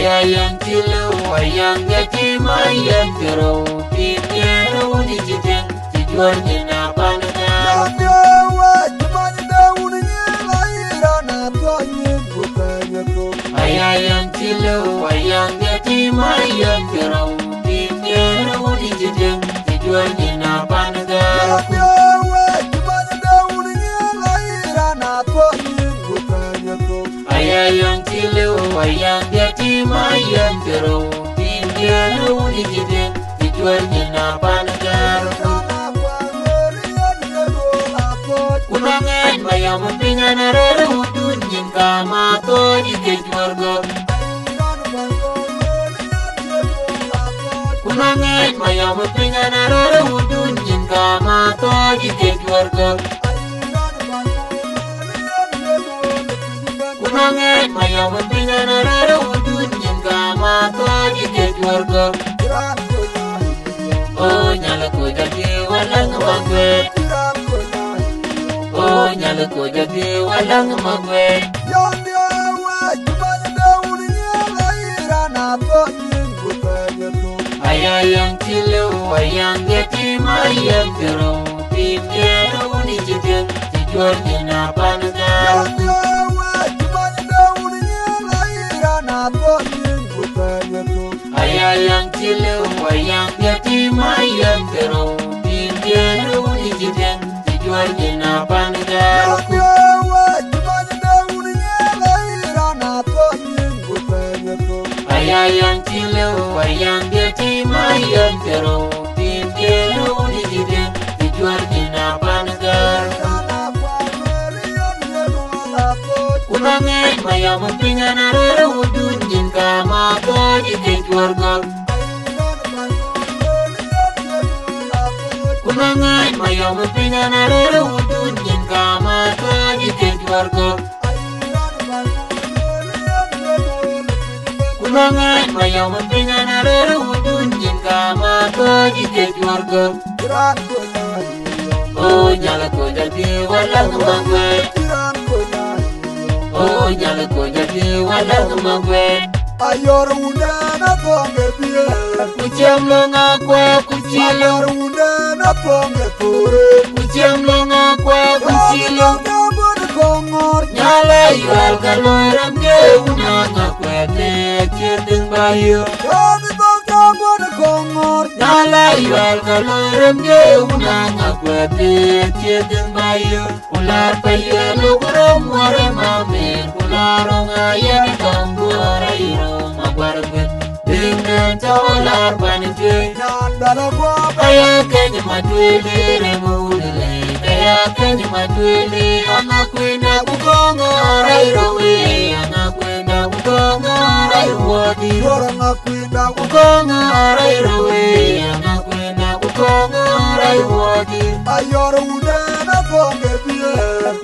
ayang tilu ayang gati mayang terau pikiru di jiteng tujuan jena panengar ayang tilu ayang gati mayang terau pikiru di jiteng tujuan jena panengar ayang tilu ayang gati mayang terau pikiru di jiteng tujuan jena panengar kunangan mayam pingan arero tunjin kama to di kejuarga kunangan mayam pingan arero tunjin kama to di kejuarga kunangan mayam pingan arero tunjin kama to di kejuarga oh nyala ko jadi walang magwet oh nyala ko jadi walang magwet ayang tilu ayang gati mayang terau pikiru di jiteng tujuan jena panengar ayang tilu ayang gati mayang terau pikiru di jiteng tujuan jena panengar ayang tilu ayang gati mayang terau pikiru di jiteng tujuan jena panengar kunangan mayam pingan arero tunjin kama to di kejuarga kunangan mayam pingan arero tunjin kama to di kejuarga kunangan mayam pingan arero tunjin kama to di kejuarga oh nyala ko jadi walang magwet oh nyala ko jadi walang magwet ayor undana ponge pie kucam lo ngakwe kucilo ayor undana ponge pure kucam lo ngakwe kucilo kabur kongor nyala yual kaloiram ke una ngakwe te cedeng bayu kami kabur kongor nyala yual kaloiram ke una ngakwe te cedeng bayu ular payu lugurom ware mamin ularong ayan kambura iro magwargwet dengan ular paninjui nandala gua kaya kenya matwili remudele kaya kenya matwili anakwenda kukonga rairowe anakwenda kukonga raiwadi orang akwinda kukonga rairowe anakwenda kukonga raiwadi ayor undana ponge pie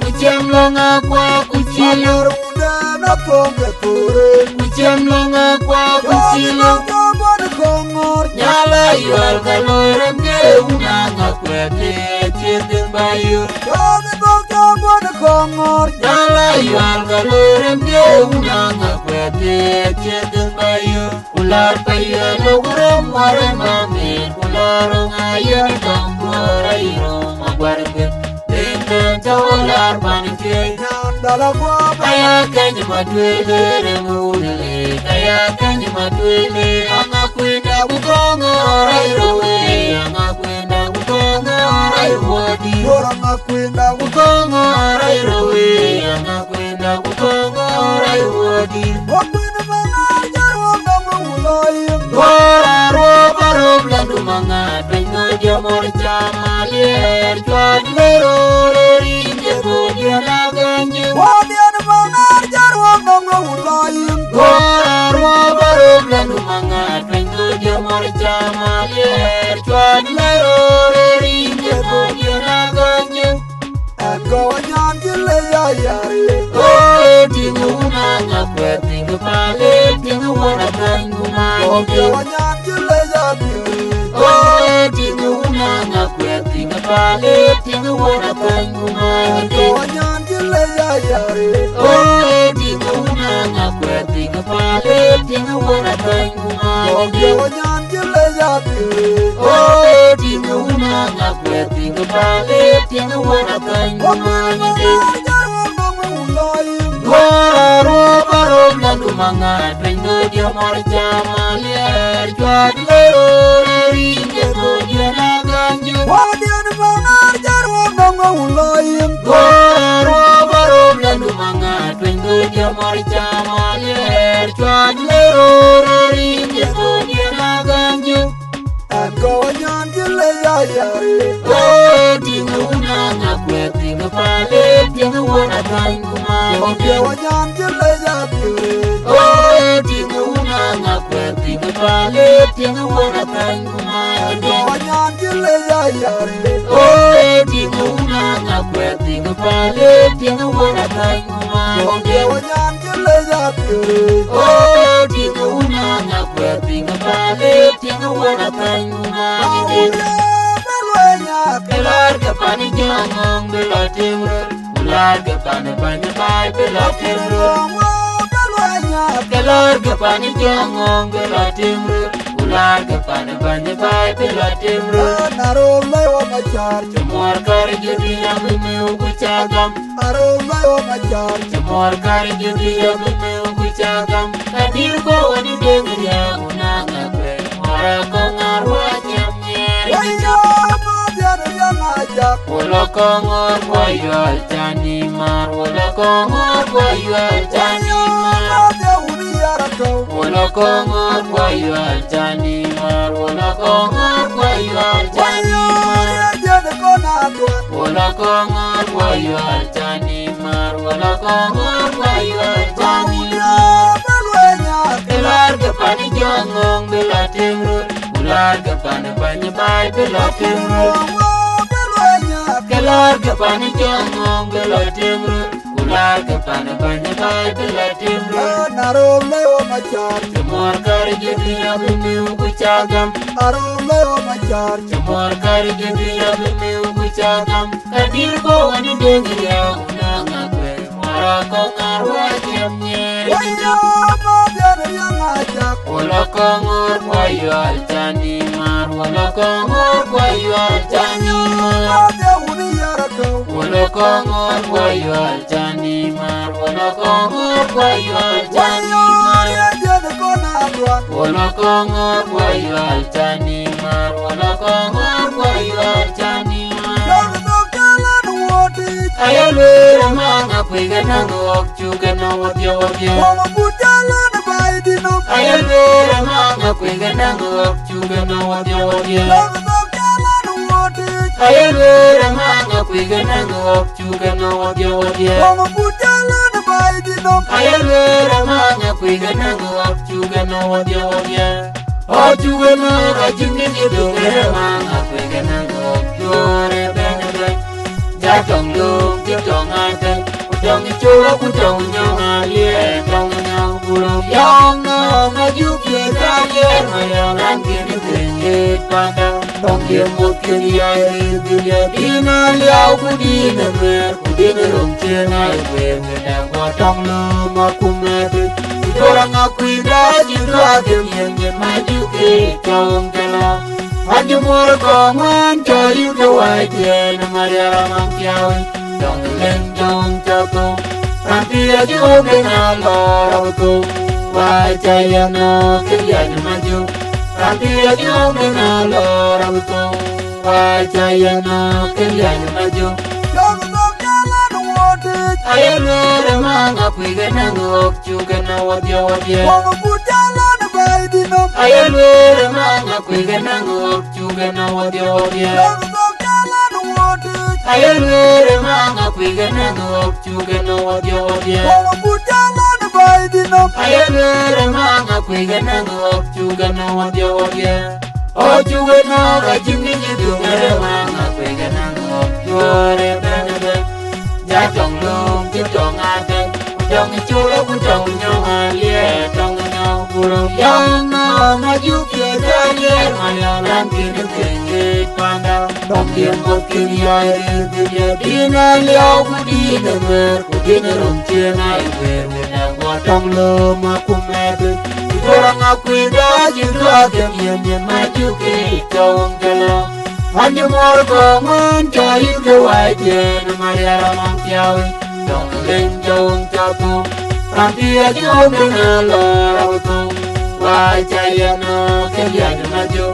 kucam longa kwa kucilo ayor undana ponge pure kucam longa kwa kucilo kabur kongor nyala yual kaloiram ke una ngakwete cedeng bayu kami kabur kongor nyala yual kaloiram ke una ngakwete cedeng bayu ular payu lugurom ware mamin ularong ayan kambura iro magwargwet dengan ular paninjui nandala gua kaya kenya matwili remudele kaya kenya matwili anakwenda kukonga rairowe anakwenda kukonga raiwadi orang akwinda kukonga rairowe anakwenda kukonga raiwadi wakwinda mangajar wanda mawulayim Wararo barom landu mangat bengo jamor chamalier cuat lero ringe godia laganju wadian mangajar wanda mawulayim Wararo barom landu mangat bengo jamor chamalier cuat lero ringe godia laganju kawanyan jile ya yari Oh tingu nanga kwe tingu pale tingu wana tangu mangi kawanyan jile ya biri Oh tingu nanga kwe tingu pale tingu wana tangu mangi kawanyan jile ya yari Oh tingu nanga kwe tingu pale tingu tiếng wana tan kuma Oke wanyan jile ya pili oh tiếng una ngakwe tiếng pale tiếng wana tan kuma Oke manar jarwo nongo ulayim Goro barom landu mangat Ringo dia marcha maliar Juat lero ringe ko dia naganju Wadian manar jarwo nongo ulayim Goro barom landu mangat Ringo dia marcha maliar Juat lero ringe ko dia naganju Eko wanyan jile ya yari Oh tinga una ngakwe tinga pale Tinga wana tan kuma Oke wanyan jile ya pili Oh tinga una ngakwe tinga pale Tinga wana tan kuma Eko wanyan jile ya yari Oh tinga una ngakwe tinga pale Tinga wana tan kuma Oke wanyan jile ya pili Oh tinga una ngakwe tinga pale Tinga wana tan kuma Aulia belwenya Kelar ke pani jangong bela timur Ular ke pani banyak baik bela timur Kelongo belwenya Kelar ke pani jangong bela timur Ular ke pani banyak baik bela timur Naro lewa machar Cemor kari jadi yang bimeu kucagam Naro lewa machar Cemor kari jadi yang bimeu kucagam Kadir ko wani dengar ya unang ape Mora ko ngarwa nyamnyer Waya madian yang ajak Wala kongor boyol jani mar Wala kongor boyol jani mar Nadia uni yarakau Wala kongor boyol jani mar Wala kongor boyol jani mar Waya jadi kona tuan Wala kongor boyol jani mar Wala kongor boyol jani mar Aulia belwenya Kelar ke pani jangong bela timur Ular ke pani banyak baik bela timur Kelongo belwenya Kelar ke pani jangong bela timur Ular ke pani banyak baik bela timur Naro lewa machar Cemor kari jadi yang bimeu kucagam Naro lewa machar Cemor kari jadi yang bimeu kucagam Kadir ko wani dengar ya unang ape Mora ko ngarwa nyamnyer Waya madian yang ajak Wala kongor boyol jani mar Wala kongor boyol jani mar Nadia uni yarakau Wala kongor boyol jani mar Wala kongor boyol jani mar Waya jadi kona tuan Wala kongor boyol jani mar Wala kongor boyol jani mar Yang kalan wadi Ayo lera manga pega nangok juga nawat ya. Wama bujalan bay dinam Ayo lera manga pega nangok juga nawat ya. Yang kalan wadi Ayo lera manga pega nangok juga nawat ya. Wama bujalan bay dinam Ayo lera manga pega nangok juga nawat ya. Oh juga nawat jingin itu lera manga pega nangok jore benebe. Jatong lung jatong ate, utang ijola utang nyong alie, utang nyong pulau yang nama juki kalian mayang langit tinggi pada, tong dia mungkin air dia dina liau budi nemer, budi nerung cenai bengedang watang lum aku mati, orang aku ida juga yang maju ke tong jelah. Hanya mula kongan cari kawai tiada mariara mangkiawi dong lenjong jago nanti aja obengan lorautu wajaya no kalian maju nanti aja obengan lorautu wajaya no kalian maju Yang kalan wadi ayo leremang aku ikanangok juga nawat ya. Wama bujalan bay dinam Ayo leremang aku ikanangok juga nawat ya. Yang kalan wadi Ayo leremang aku ikanangok juga nawat ya. Wama bujalan bay dinam Ayo leremang aku ikanangok juga nawat ya. Oh juga nawat jingin itu leremang aku ikanangok jore benebe. Jatong lung jatong ate, utang ijola utang nyong alie, utang nyong pulau yang nama juki kalian mayang langit tinggi pada, tong dia mungkin air dia dina liau budi nemer, budi nerung cenai bengedang matong lo makumedu orang aku ida juga yang maju ke jauh jalo hanya morgo mencari kewajiban Maria ramang tiawi dong leng jauh jatuh nanti aja dengan lorong wajah no kalian maju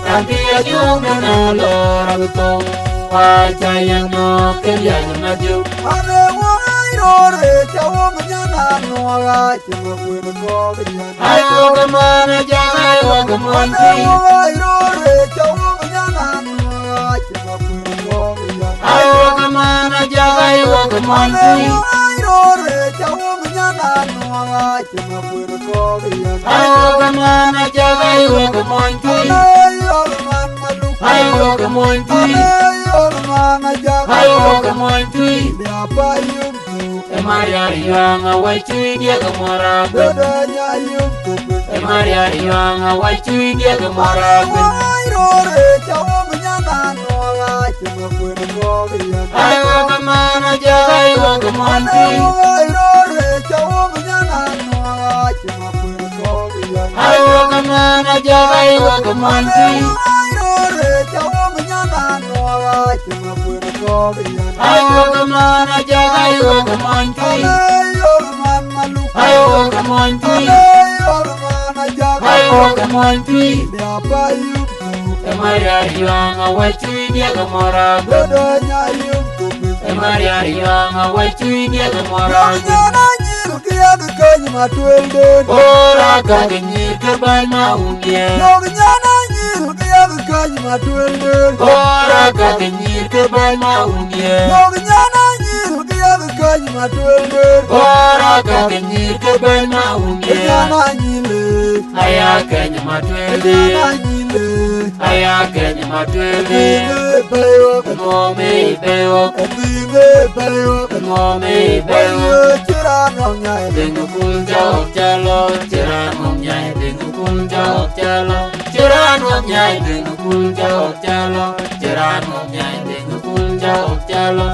nanti aja dengan lorong wajah no kalian maju ane wai rore jawa menyana nuaga cuma kuih kogian ayo kemana jangan ayo kemana wai rore jawa menyana nuaga cuma kuih kogian ayo kemana jangan ayo kemana wai rore jawa menyana nuaga cuma kuih kogian ayo kemana jangan ayo kemana ayo man malu ayo kemana ayo kemana apa yumtu Maria yang awal cuy dia kemaragan bedanya yumtu Maria yang awal cuy dia kemaragan wai rore jawa menyana nuaga cuma kuih kogian ayo kemana jangan ayo kemana wai rore jawa menyana nuaga cuma kuih kogian ayo kemana jangan ayo kemana wai rore jawa menyana nuaga cuma kuih kogian ayo kemana jangan ayo kemana ayo man malu ayo kemana ayo man ajak ayo kemana apa yumtu Maria yang awal cuy dia kemaragan bedanya yumtu Maria yang awal cuy dia kemaragan Nyana nyil kia kekanyi matuelden ora kagenyir kerban maundia Nyana nyil kia kekanyi matuelden ora kagenyir kerban maundia Nyana nyil kia kekanyi matuelden ora kagenyir kerban maundia Nyana nyile ayakanya matwelde Nyana nyile ayakanya matwelde Zinge beyo ngome bewo Zinge beyo ngome bewo Beyo cirano nyai Dengu kunjau jalo ciran omnyai dengu kunjau jalo ciran omnyai dengu kunjau jalo ciran omnyai dengu kunjau jalo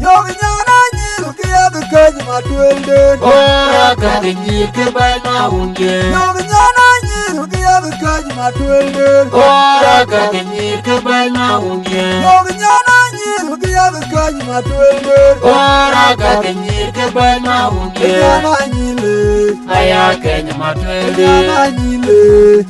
Nyana nyil kia kekanyi matuelden ora kagenyir kerban maundia Nyana nyil kia kekanyi matuelden ora kagenyir kerban maundia Nyana nyil kia kekanyi matuelden ora kagenyir kerban maundia Nyana nyile ayakanya matwelde Nyana nyile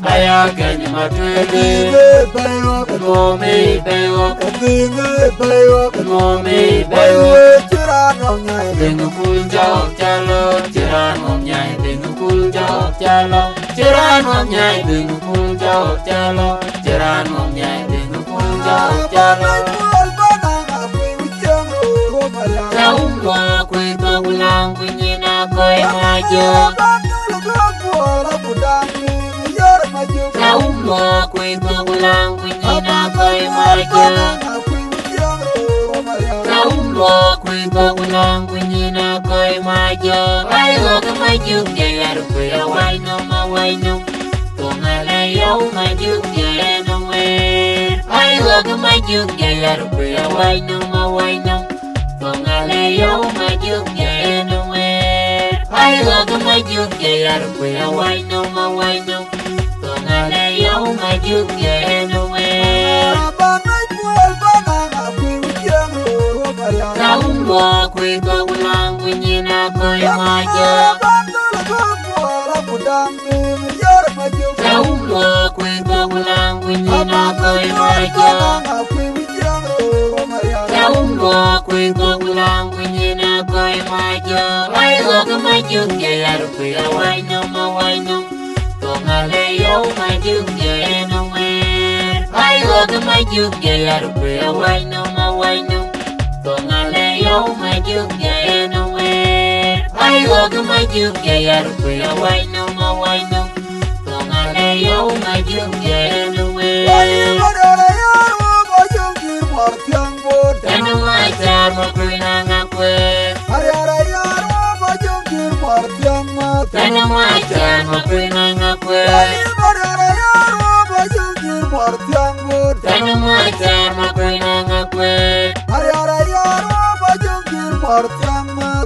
ayakanya matwelde Zinge beyo ngome bewo Zinge beyo ngome bewo Beyo cirano nyai dengu kunjau jalo ciran omnyai dengu kunjau jalo ciran omnyai dengu kunjau jalo ciran omnyai dengu kunjau jalo Kaumbo kwe togulang kunyina koi majo Kaumbo kwe togulang kunyina koi majo Kaumbo kwe togulang kunyina koi majo Ayo kemajuk jayar kuya waino ma waino Tungale yau majuk jayano we Ayo kemajuk jayar kuya waino ma waino Tungale yau majuk jayano we Ayo kemajuk jayar kuya waino ma waino Tungale yau majuk jayano we Kaumbo kwe togulang kunyina koi majo Kaumbo kwe togulang kunyina koi majo Kaumbo kwe togulang kunyina koi majo Ayo kemajuk jayar kuya waino ma waino Tungale yau majuk jayano we Ayo kemajuk jayar kuya waino ma waino Tungale yau majuk jayano we Ayo kemajuk jayar kuya waino ma waino Tungale yau majuk jayano we Tanu macar makunang akwe Tanu macar makunang akwe Tanu macar makunang akwe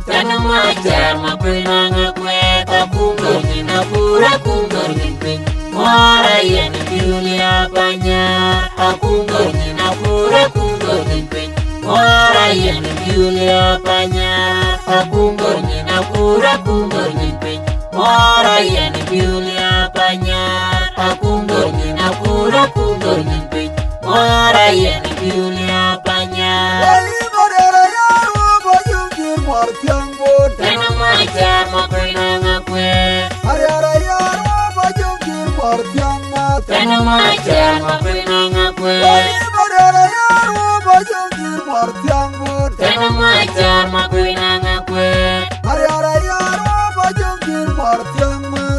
Tanu macar makunang akwe kungor nyina pura kungor nyipin Mora yen Julia Banyar Akungor nyina pura kungor nyipin Mora yen Julia Banyar Akungor nyina pura kungor nyipin Mora yen Julia Banyar Akungor nyina pura kungor nyipin Mora yen Julia Banyar Tena macar makwena ngakwe Tena macar makwena ngakwe Tena macar makwena ngakwe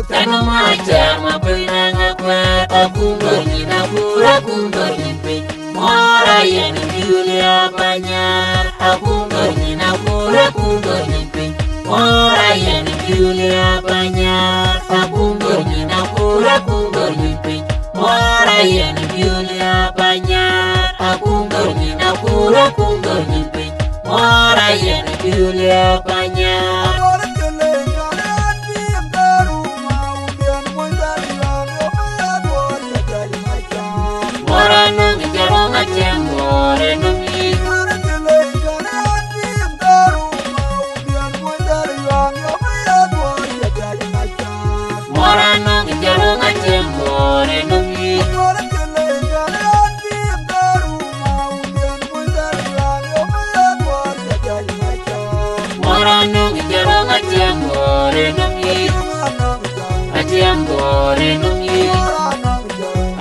Tena macar makwena ngakwe Akungor nyina pura kungor nyipin Mora yen Julia Banyar Akungor nyina pura kungor nyipin Mora yen Julia Banyar Akungor nyina pura kungor nyipin Mora yen Julia Banyar Akungor nyina pura kungor nyipin Mora yen Julia Banyar Mora nung jarong acem more nungi Mora nung jarong acem more nungi Mora nung jarong acem more nungi Acem more nungi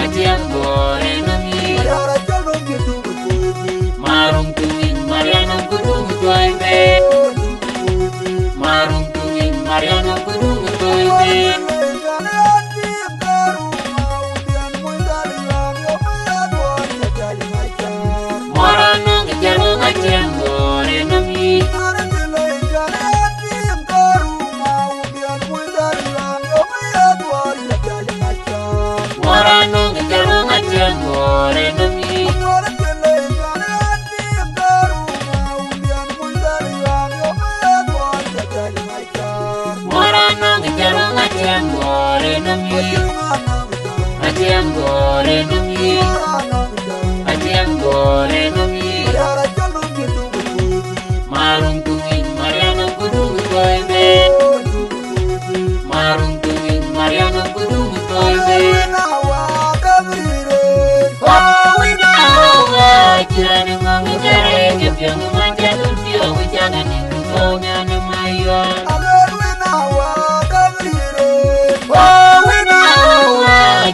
Acem more nungi Marung tuing Mariano kudung tuaime Marung tuing Mariano kudung tuaime Mora nung jarong acem more nungi Mora nung jarong acem more nungi Mora nung jarong acem more nungi Acem more nungi Acem more nungi Marung tuing Mariano kudung tuaime Marung tuing Mariano kudung tuaime Jirani ngongi jare Jepyang manja lupio Wijangan itu konya nemayon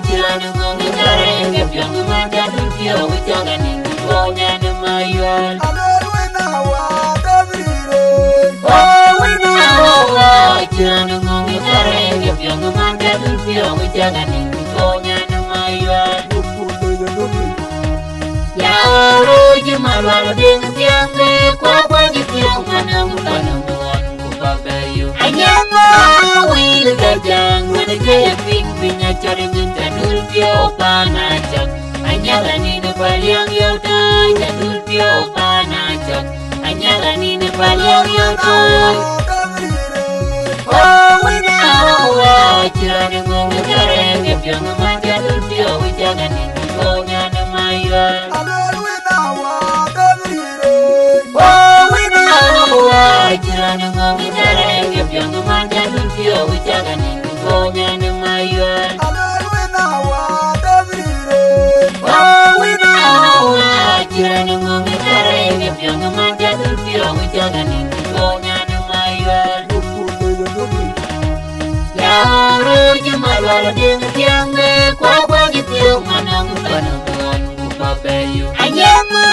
Jirani ngongi jare Jepyang manja lupio Wijangan itu konya nemayon Jirani ngongi jare Jepyang manja lupio Wijangan itu konya nemayon Ya oro jimalwalo ding tiangge Kwa kwa jitiang manang panambuan Kupakayu Anyama wil gajang Wada jaya ping pinya cari nyinta dulpio panacak Anyala nina paliang yauday Jadulpio panacak Anyala nina paliang yauday Oh wina awa Jirani ngongi jare Jepyang manja dulpio Wijangan itu konya nemayon Jirani ngongi jare Jepyang manja dulpio Wijangan itu konya nemayon Jirani ngongi jare Jepyang manja dulpio Wijangan itu konya nemayon Ya oro jimalwalo ding tiangge Kwa kwa jitiang manang panambuan Kupakayu Anyama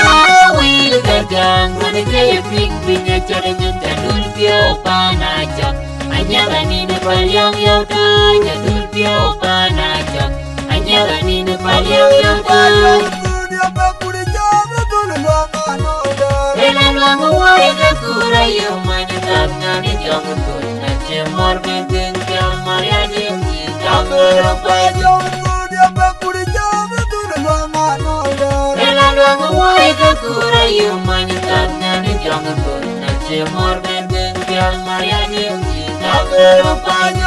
wil gajang Wada jaya ping pinya cari nyinta dulpio panacak Anyala nina paliang yauday Jadulpio panacak Anyala nina paliang yauday Elan wangu wari kura yung manyatag ngani jangan tunna cemor bintang kamar jinji kamar pagi Elan wangu wari kura yung manyatag ngani jangan tunna cemor bintang kamar jinji kamar pagi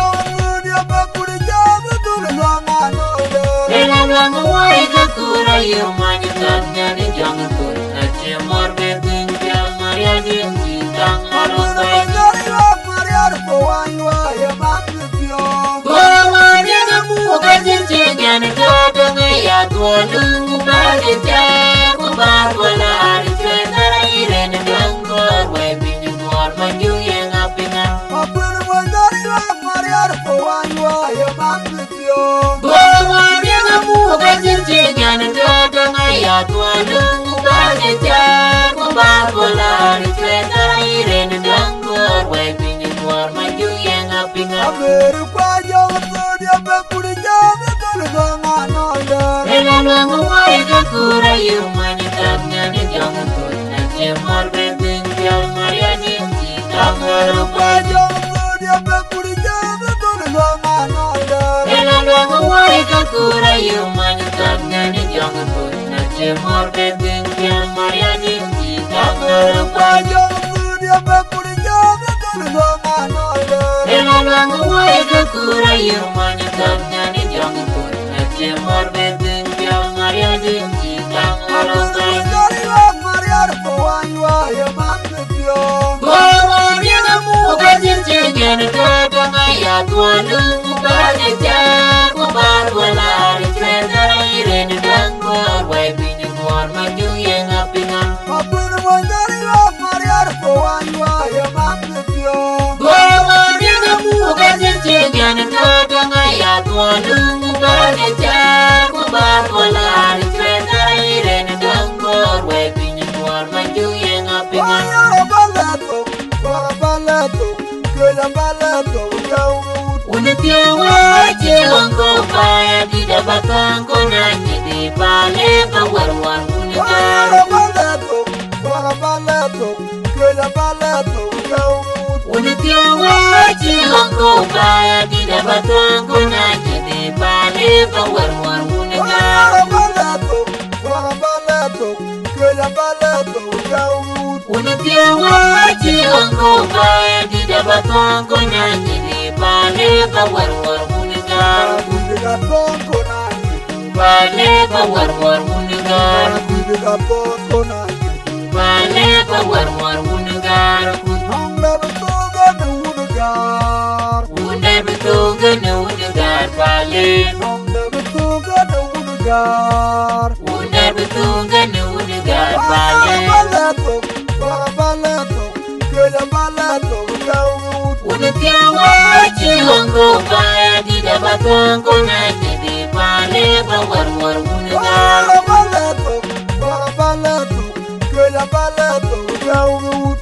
Lang way ka kura yung manyakan niya ni jangan ko na cemor beting kaya Maria din sitang alutay Bawa dia na buka cincin na kada ngayat walung bagian kubar wala ari cendera iren dangkor way pinyuar maju yang apingan Bawa dia na buka cincin na kada ngayat walung bagian kubar wala ari cendera iren dangkor way pinyuar maju yang apingan Lang way ka kura yung manyakan niya ni jangan ko na cemor beting kaya Maria din sitang alutay Lang way ka kura yung manyakan niya ni jangan ko na cemor beting kaya Maria din sitang alutay Lang way ka kura yung manyakan niya ni jangan ko na cemor beting kaya Maria din sitang alutay Bawa dia na buka cincin na kada ngayat walung bagian kubar wala ari cendera iren dangkor way pinyuar maju yang apingan Bawa dia na buka cincin na kada ngayat walung bagian kubar wala ari cendera iren dangkor way pinyuar maju yang apingan Unitiawa cilongko paya di dabatan ko nanya di bale pawar-war unigar Unitiawa cilongko paya di dabatan ko nanya di bale pawar-war unigar Unitiawa cilongko paya di dabatan ko nanya di bale pawar-war unigar Bale pawar-war unigar Bale pawar-war unigar Unda betul gana unigar bale Unda betul gana unigar bale Unitiawa cilongko paya di dabatan ko nanya di bale pawar-war unigar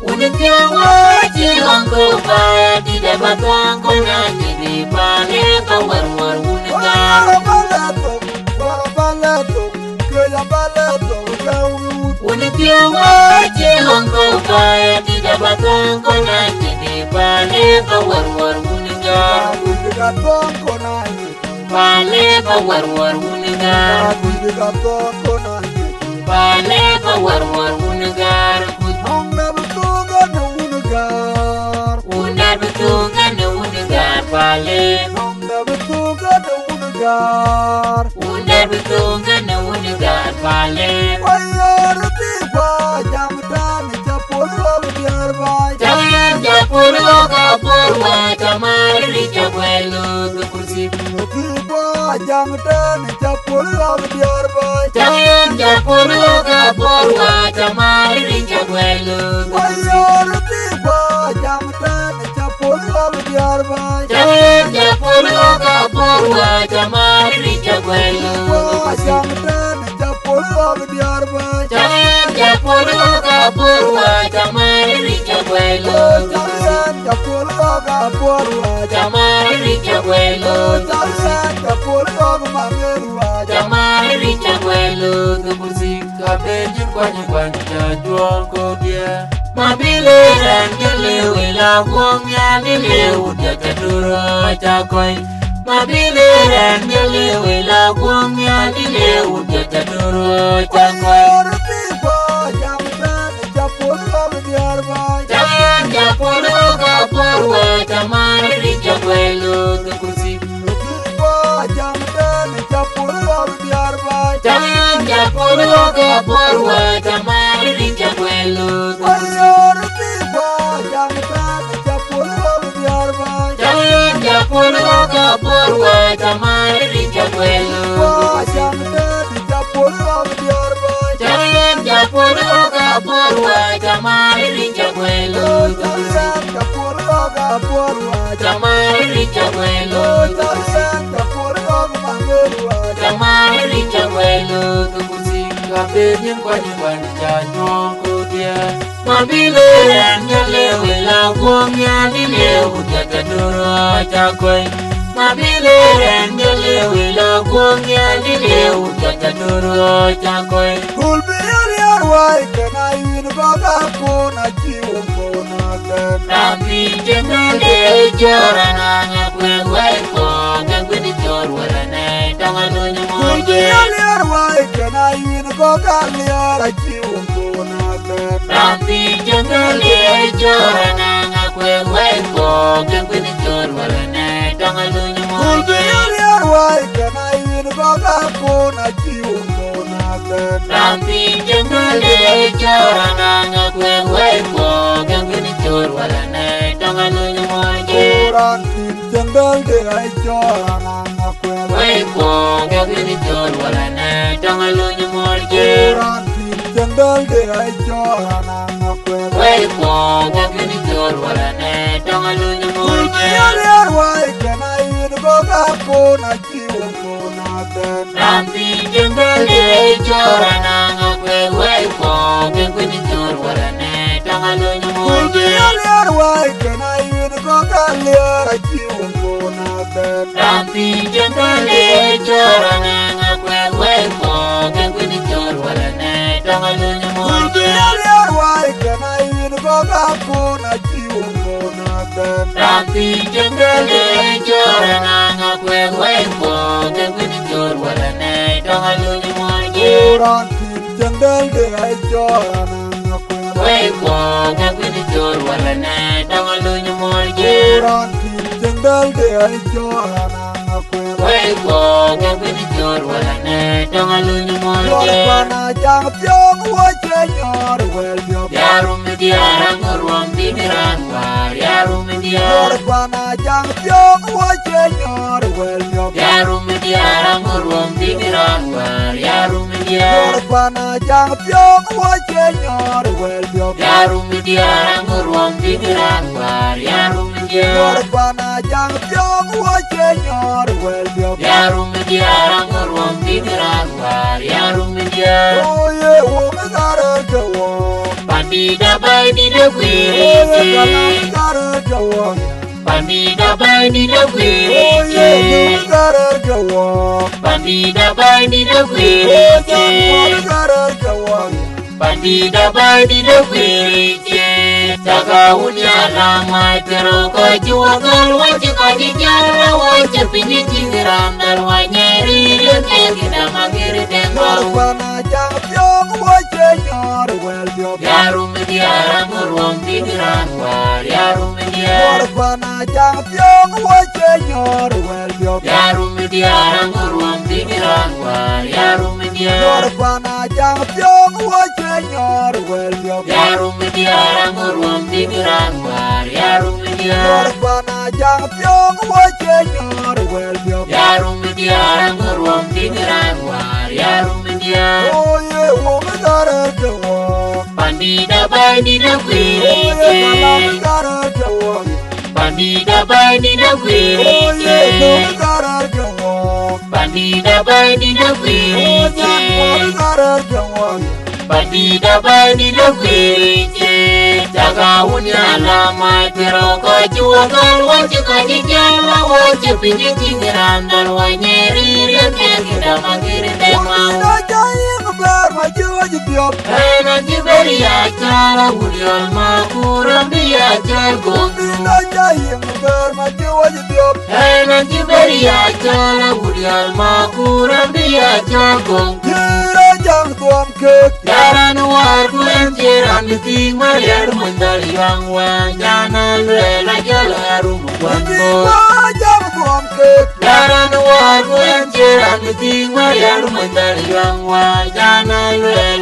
Unitiawa cilongko paya di dabatan ko nanya di bale pawar-war unigar Unitiawa cilongko paya di dabatan ko nanya di bale pawar-war unigar Bale pawar-war unigar Bale pawar-war unigar Unda betul gana unigar bale Unda betul gana unigar bale Jangan japur loka porwa camari cabuelo ke kursi Jangan japur Jangan japur loka porwa camari cabuelo ke kursi Jangan japur loka porwa camari cabuelo ke kursi Jangan japur loka porwa camari cabuelo ke kursi Camari cabuelo ke kursi Camari cabuelo ke kursi Kabejur kwanya jual ko dia Mabile dan gelewe lagongnya dilewu dia caduro cakoy Mabile dan gelewe lagongnya dilewu dia caduro cakoy Jangan japur loka porwa camari cabuelo ke kursi ka porwa tamari rinja kwelo. Ayor tiba jam tan japolo biarba. Jalan japolo ka porwa tamari rinja kwelo. Jam tan japolo biarba. Jalan japolo ka porwa tamari rinja kwelo. Jalan japolo ka porwa. Tamari rinja kwelo. Jalan japolo mangerwa. Tamari rinja kwelo. Kukusinga penyen kwa nyumbani cha nyongo dia. Mabile nyale wela kuongya dile utatadoro chakwe. Mabile nyale wela kuongya dile utatadoro chakwe. Kulbiyari arwai kana yin baga kona chiwo kona ten. Rapi jengale jorana ngakwe weko ngakwe jor warane tangalunyo moje. Kulbiyari arwai kana yin baga liara chiwo kona ten. Rapi jengale jorana ngakwe weko ngakwe jor warane tangalunyo moje. Kulbiyari arwai kana yin baga kona chiwo kona ten. Rapi jengale jorana ngakwe weko ngakwe jor warane tangalunyo moje. Oran tin jengdal de ay jorana ngakwe Weko ngakwe jor warane tangalunyo moje. Oran tin jengdal de ay jorana ngakwe Weko ngakwe jor warane tangalunyo moje. Kulbiyari arwai kana yin baga kona chiwo kona ten. Rapi jengale jorana ngakwe weko ngakwe jor warane tangalunyo moje. Kulbiyari arwai kana yin baga liara chiwo kona ten. Rapi jengale jorana ngakwe weko ngakwe jor warane tangalunyo moje. Kulbiyari arwai kana yin baga kona chiwo kona ten. Rapi jengale jorana ngakwe weko ngakwe jor warane tangalunyo moje. Oran tin jengdal de ay jorana ngakwe Weko ngakwe jor warane tangalunyo moje. Oran tin jengdal de ay jorana ngakwe Weko ngakwe jor warane tangalunyo moje. Yorpana jang pyong wache nyor wel diop. Yarum diara ngurwang timiran war. Yarum diara. Yorpana jang pyong wache nyor wel diop. Yarum diara ngurwang timiran war. Yarum diara. Yorpana jang pyong wache nyor wel diop. Yarum diara ngurwang timiran war. Yarum diara. Yorpana jang pyong wache nyor wel diop. Yarum diara ngurwang timiran war. Yarum diara. Oye wongara jawo. Pandida bay di Oye dawiri. wongara jawo. Pandida bay di Oye dawiri. wongara jawo. Pandida bay di Oye dawiri. wongara jawo. Pandida bay di dawiri. Taga unyala matero ko juagal wachi kadi jara wachi pini jingiram dar wanyeri leke kita magiri tengau. Yorpana jang pyong wache nyor wel diop. Yarum diara ngurwang tingiran war. Yarum diara. Yorpana jang pyong wache nyor wel diop. Yarum diara ngurwang tingiran war. Yarum diara. Yorpana jang pyong wache nyor wel diop. Yarum diara ngurwang tingiran war. Yarum diara. Yorpana jang pyong wache nyor wel diop. Yarum diara ngurwang tingiran war. Yarum diara. Oye wongara jawo. Pandida bay di Oye dawiri. wongara jawo. Pandida bay di Oye dawiri. wongara jawo. Pandida bay di dawiri. Oye wongara jawo. Pandida bay di dawiri. Taga unyala matero ko juagal wachi kadi jara wachi pini tingiran dar wanyeri leke kita magiri tengau. Wongina jayeng ber majiwa jibiop. Hena jiberi acara budial makuram dia jago. Wongina jayeng ber majiwa jibiop. Hena jiberi acara budial makuram dia jago. Jira jang tuam kek. Jaran war kuen jiran diting mariar mendali yang wajana lela jalaru bukan boy. Jang tuam kek. Jaran war kuen jiran diting mariar mendali yang wajana lela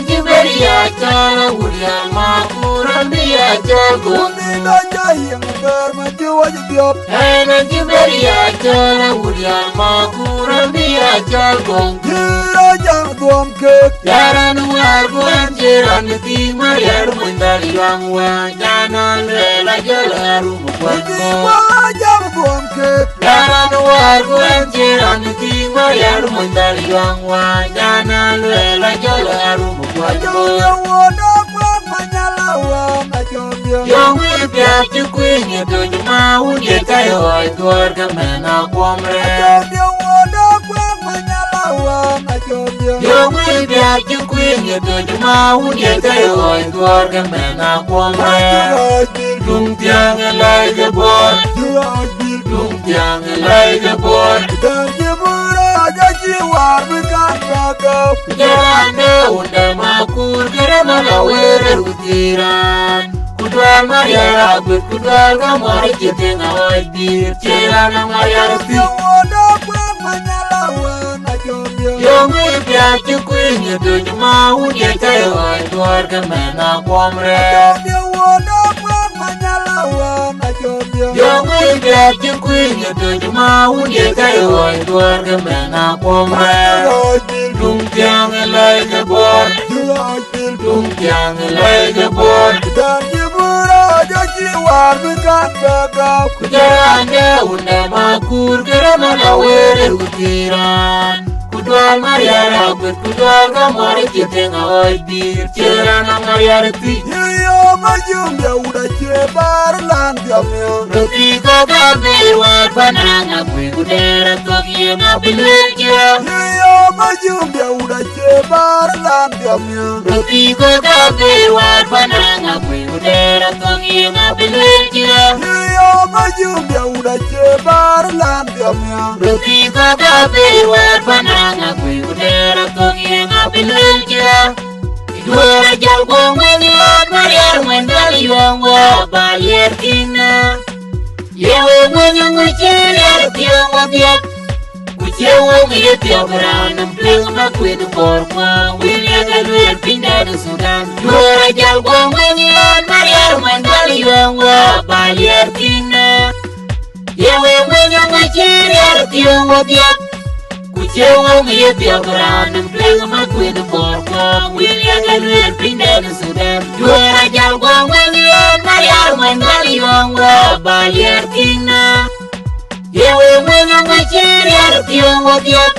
Nigeria chala William Makura Bia Jago Nida jayang berma jiwa jidiop Nigeria chala William Makura Bia Jago Jira jang tuam kek Yaran wargo anjiran Niti mariar mundali wangwa Jana lela jalaru mukwanko Jang tuam kek Yaran wargo anjiran Niti mariar mundali wangwa Jana lela jalaru mukwanko Yang wadah kuat menyalawa Majom Yung ipya chukwinya Tunyo maunye kayo ay Gorga mena kwamre Yang wadah kuat menyalawa Majom Yung ipya chukwinya Tunyo maunye kayo ay Gorga mena kwamre Dung tiang alay gabor Dung tiang alay gabor Dan jemura jaji war bukan bagau Jarane unda makur Kira malawere utiran Kudwal mariara Agwit kudwal gamari Jete ngawai dir Cera na mariara ti Yang wadah kuat menyalawa Majom Yung ipya chukwinya Tunyo maunye kayo ay Gorga mena kwamre Yang wadah kuat menyalawa Majom Yung ipya chukwinya Tunyo maunye kayo ay Gorga mena kwamre Dung tiang alay gabor Dung tiang alay gabor Dan jemura jaji war bukan bagau Kujarane unda makur Kira malawere utiran Kudwal mariara Agwit kudwal gamari Jete ngawai dir Cera na mariara ti Iyo majum ya udah cebar lantiam ya Roti ko gabi Wat panang Agwit kudera Toki ngapilirja Iyo majum ya udah cebar lantiam ya Roti ko gabi Wat panang Agwit kudera Toki ngapilirja Iyo majum ya udah cebar lantiam ya Roti ko gabi Wat panang Agwit kudera Toki ngapilirja Dua jal kong melihat mariar mendali wangwa bayar tina Yewe mwenyong ngeceriar tiang wabiak Kucewa ngeye tiang beranam pling makwe de borkwa Wilya galuir pindah de Sudan Dua jal kong melihat mariar mendali wangwa bayar tina Yewe mwenyong ngeceriar tiang wabiak Kucewa ngeye tiang beranam pling makwe de borkwa Wilya galuir pindah de Sudan Dua jal kong melihat mariar mendali wangwa bayar tina Yewe mwenyong ngeceriar tiang wabiak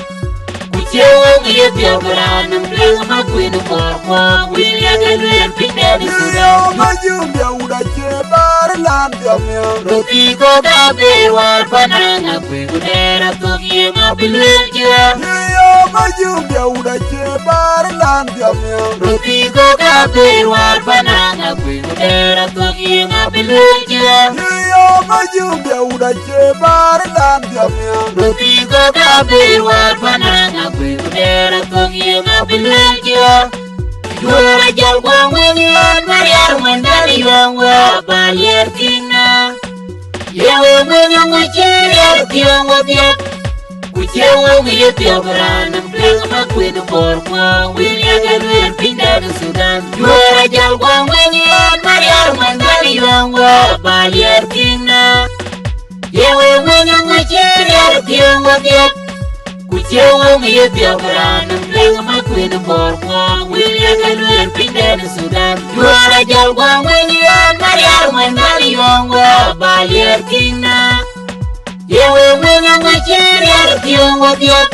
Kucewa ngeye tiang beranam pling makwe de borkwa Wilya galuir pindah de Sudan Iyo majum ya udah cebar lantiam ya Roti ko gabi Wat panang Agwit kudera Toki ngapilirja Iyo majum ya udah cebar lantiam ya Roti ko gabi Wat panang Agwit kudera Toki ngapilirja Iyo majum ya udah cebar lantiam ya Roti ko gabi Wat panang Agwit kudera Toki ngapilirja Dua jal kong melihat mariar mendali wangwa bayar tina Yewe mwenyong ngeceriar tiang wabiak Kucewa ngeye tiang beranam pling makwe de borkwa Wilya galuir pindah de Sudan Dua jal kong melihat mariar mendali wangwa bayar tina Yewe mwenyong ngeceriar tiang wabiak Kucewa ngeye tiang beranam pling makwe de borkwa Wilya galuir pindah de Sudan Dua jal kong melihat mariar mendali wangwa bayar tina Yewe mwenyong ngeceriar tiang wabiak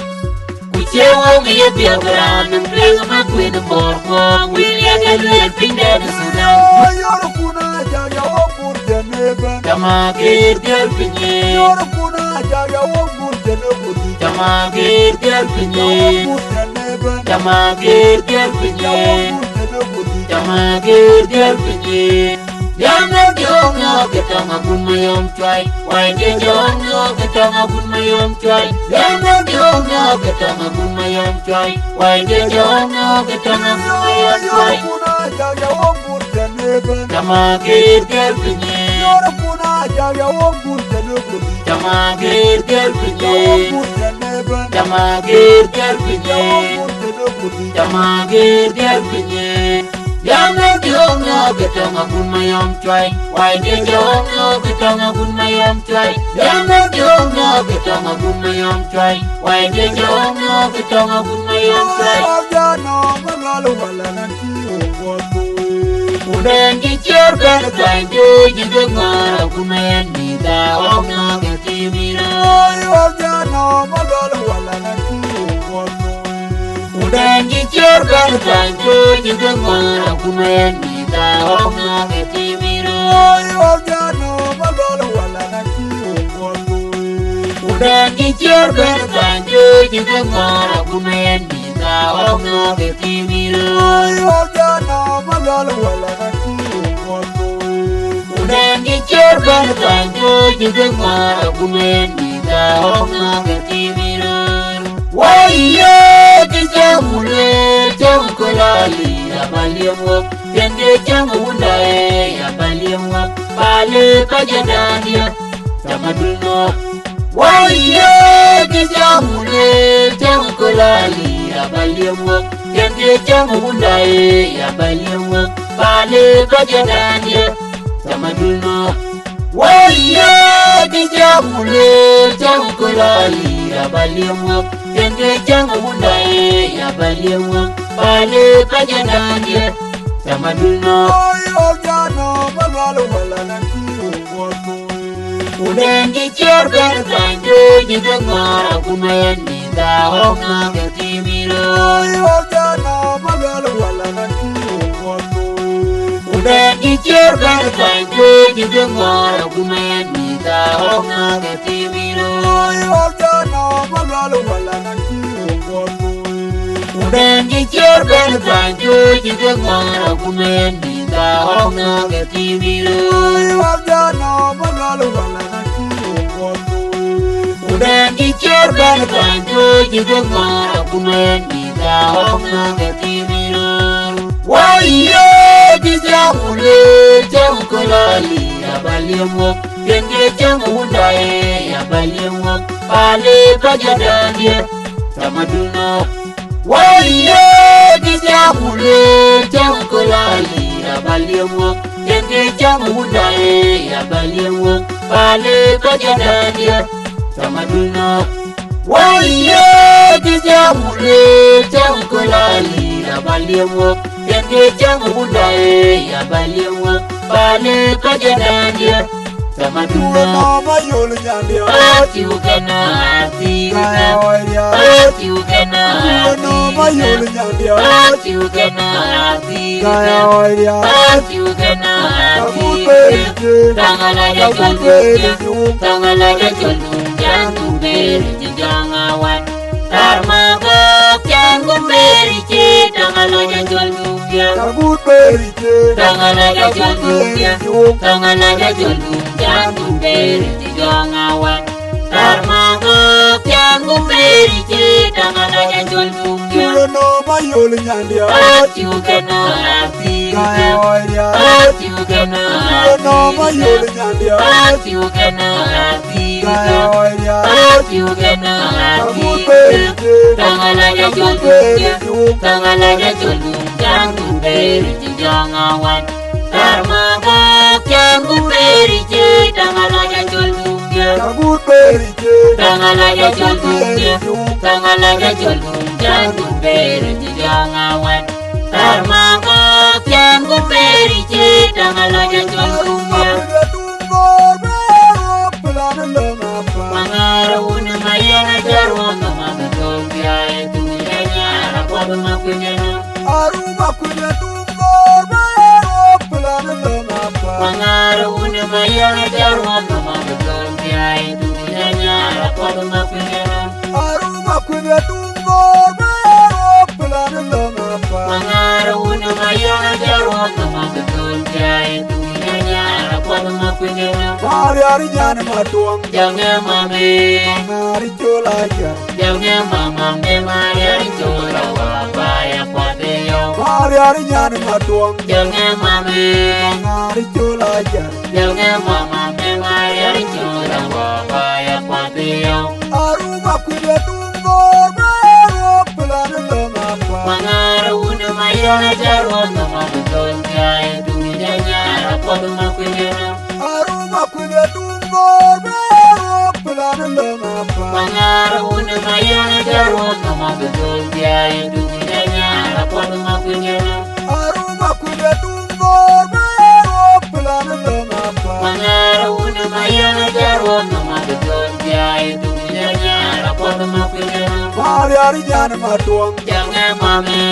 Kucewa ngeye tiang beranam pling makwe de borkwa Wilya galuir pindah de Sudan Yor kuna jaga wabur jeneben Jamagir pinye Yor kuna jaga wabur jeneben Jamagir pinye Wabur jeneben Jamagir pinye Wabur jeneben Jamagir pinye Yana jongo ketong abun mayom chwai Wainde jongo ketong abun mayom chwai Yana jongo ketong abun mayom chwai Wainde jongo ketong abun mayom chwai Yor kuna jaga wabur jeneben Jamagir pinye Yor kuna jaga wabur jeneben Jamagir pinye Wabur jeneben Jamagir pinye Wabur jeneben Jama gir der pinye Yama jom no getong agun mayom chwai Wai de jom no getong agun mayom chwai Yama jom no getong agun mayom chwai Wai de jom no getong agun mayom chwai Udan di cer ben banjo jiga ngara kumayan nida om no getimiro Udan di cer ben banjo jiga ngara kumayan nida om no getimiro Udan di cer ben banjo jiga ngara kumayan nida om no getimiro Udan di cer ben banjo jiga ngara kumayan nida om no getimiro Waiye di jamule jam kolali abaliamwa Tende jamunda abaliamwa Pale pajadania tamadulno Waiye di jamule jam kolali abaliamwa Tende jamunda abaliamwa Pale pajadania tamadulno Waiye di jamule jam kolali abaliamwa Tende jamunda abaliamwa Pale pajadania tamadulno Udan di cer ben banjo jiga ngara kumayan nida om no getimiro Udan di cer ben banjo jiga ngara kumayan nida om no getimiro Udan di cer ben banjo jiga ngara kumayan nida om no getimiro Udan di cer ben banjo jiga ngara kumayan nida om no getimiro Waiye di jamule jam kolali abaliamwa Tende jamunda abaliamwa Pale pajadania tamadulno Waiye di jamule jam kolali abaliamwa Tende jamunda abaliamwa Pale pajadania tamadulno Waiye di jamule jam kolali abaliamwa Tende jamunda abaliamwa Pale pajadania tamadulno Ati ukena ati Ati ukena Ati ukena ati Ati ukena ati Tangala ya jolum jantung beri jangawan Tarmago jangu beri ci Tangala ya jolum Tangala ya jolum Tangala ya jolum jantung beri jangawan Tarmago jangu beri ci Tangala ya jolum Ati ukena ati Ati ukena ati Ati ukena ati Ati ukena ati Tangala ya jolum jantung beri jangawan Tarmago jangu beri ci Tangala ya jolum Tangala ya jolum jantung beri jangawan Tarmago jangu beri ci Tangala ya jolum Mangarawuna mayana jarwa mama betopia itu nyara kwa makunyana Mangarawuna mayana jarwa mama betopia itu nyara kwa makunyana Mangarawuna mayana jarwa mama betopia itu nyara kwa makunyana Hari jana matuang Jangan mame Hari colaja Jangan mama me mari cola wabaya kwadeyo Hari jana matuang Jangan mame Hari colaja Jangan mama me mari cola wabaya kwadeyo Aruma kuda tungor bero pelana lama pa mayana jaro no mabuton kaya dunia nyara kodu makwinyo aruma kunya dungor bero pelan lemapa manyara una mayana jaro no mabuton kaya dunia nyara kodu makwinyo aruma kunya dungor bero pelan lemapa manyara una mayana jaro no mabuton kaya dunia nyara kodu makwinyo mari ari jan matuang jangan mame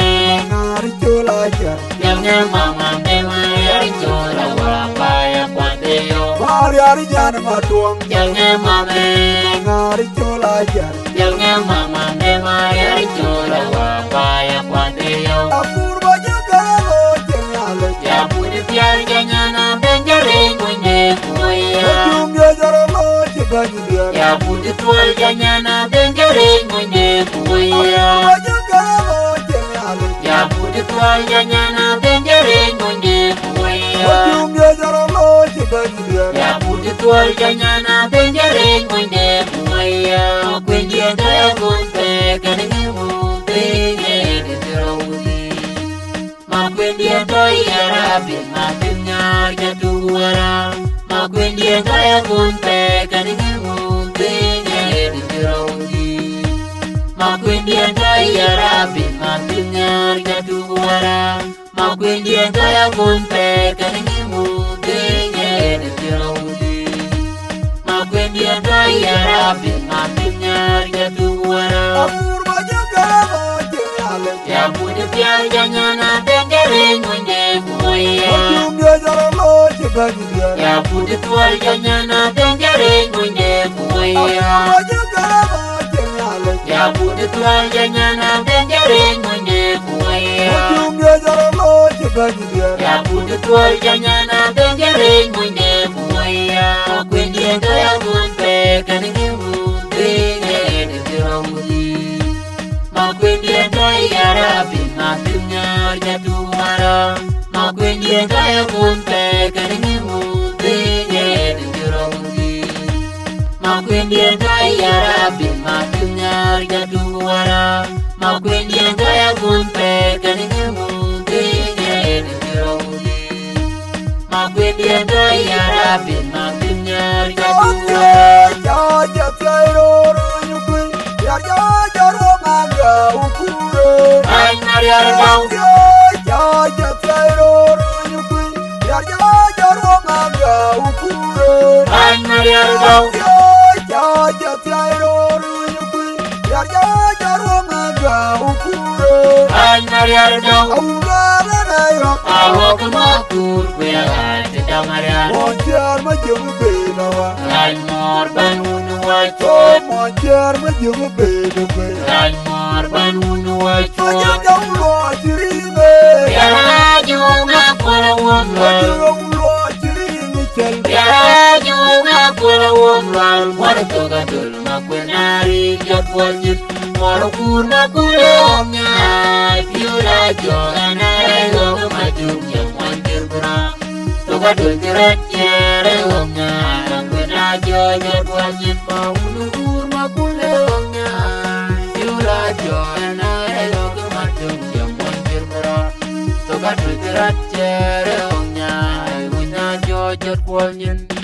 ngari culajar jangan mama dema yari chola wapa ya kwateyo mari ari jan matuang jangan mame ngari culajar jangan mama dema yari chola wapa ya kwateyo apur baju galo jengale ya pudi piar jangan benjare munye kuya ujung dia jaro lo baju dia ya pudi tual jangan benjare munye kuya baju galo jengale ya pudi tual jangan benjare munye kuya ujung dia jaro lo baju dia ya pudi tual jangan benjare munye kuya kwenye kaya gunte kanenge mute ngene terawuzi makwendi toy arabi matinya jatuwara makwendi kaya gunte kanenge mute ngene terawuzi makwendi toy arabi matinya jatuwara makwendi kaya gunte kanenge mute ngene terawuzi makwendi toy arabi matinya jatuwara apur baju galo jengale ya pude piar jangan benjare munye kuya ujung dia jaro lo baju dia ya pude tual jangan benjare munye kuya baju galo jengale ya pude tual jangan benjare munye kuya ujung dia jaro lo baju dia ya pude tual jangan benjare munye kuya kwendi kaya gunte kanenge mute ngene terawuzi makwendi toy arabi matinya jatuwara makwendi kaya gunte kanenge mute ngene terawuzi makwendi toy arabi matinya jatuwara makwendi kaya gunte kanenge mute ngene terawuzi makwendi toy arabi matinya jatuwara ay mariar dau ay mariar dau ay mariar dau awak makur kuya ate damarian ay mor ban unu wachot ay mor ban unu wachot ya junga kola wonwal ya junga kola wonwal mor toga dul makwenari jatwajit mor kur makule omnya piula jogana ego majuk yang wanjir bra toga dul jerat jere omnya kwena jojot wajit maulu kur makule omnya piula jogana ego majuk yang wanjir bra toga dul jerat jere omnya kwena jojot wajit